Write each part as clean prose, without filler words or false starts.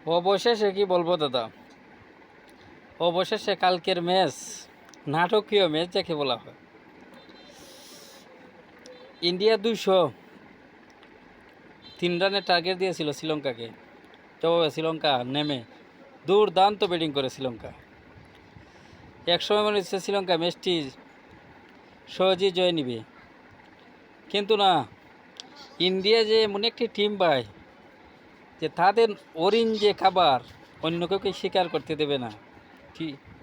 অবশেষে কি বলবো দাদা, অবশেষে কালকের ম্যাচ নাটকীয় ম্যাচ যাকে বলা হয়। ইন্ডিয়া 203 রানের টার্গেট দিয়েছিল শ্রীলঙ্কাকে। তবে শ্রীলঙ্কা নেমে দুর্দান্ত ব্যাটিং করে শ্রীলঙ্কা। একসময় মনে হচ্ছে শ্রীলঙ্কা ম্যাচটি সহজেই জয় নিবে, কিন্তু না, ইন্ডিয়া যে এমন একটি টিম ভাই, যে তাদের ওরিন যে খাবার অন্য কাউকে স্বীকার করতে দেবে না।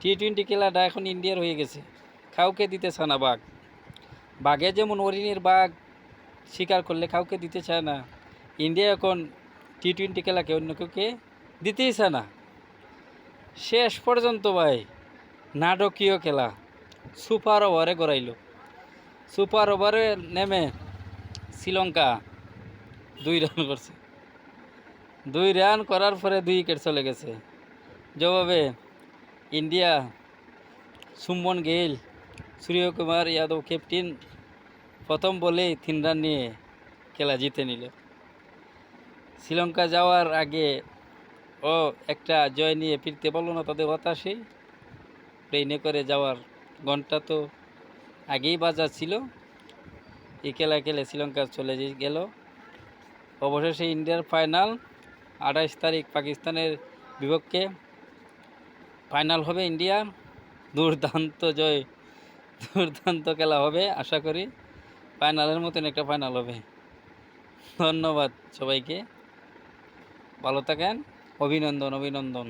টি-20 খেলাটা এখন ইন্ডিয়ার হয়ে গেছে, কাউকে দিতে চায় না বাঘ। বাঘে যেমন ওরিনের বাঘ স্বীকার করলে কাউকে দিতে চায় না, ইন্ডিয়া এখন টি-20 খেলাকে অন্য কাউকে দিতেই চায় না। শেষ পর্যন্ত ভাই নাটকীয় খেলা সুপার ওভারে গড়াইল। সুপার ওভারে নেমে শ্রীলঙ্কা 2 রান করছে। 2 রান করার পরে 2 উইকেট চলে গেছে। জবাবে ইন্ডিয়া শুভমন গিল, সূর্যকুমার যাদব ক্যাপ্টেন প্রথম বলেই 3 রান নিয়ে খেলা জিতে নিল। শ্রীলঙ্কা যাওয়ার আগে একটা জয় নিয়ে ফিরতে পারলো না, তাদের হতাশে প্লেনে করে যাওয়ার ঘন্টা তো আগেই বাজা ছিল। এই খেলা খেলে শ্রীলঙ্কা চলে গেল। অবশেষে ইন্ডিয়ার ফাইনাল 28 তারিখ পাকিস্তানের বিপক্ষে ফাইনাল হবে ইন্ডিয়ার। দুর্দান্ত জয়, দুর্দান্ত খেলা হবে। আশা করি ফাইনালের মতন একটা ফাইনাল হবে। ধন্যবাদ সবাইকে, ভালো থাকেন। অভিনন্দন, অভিনন্দন।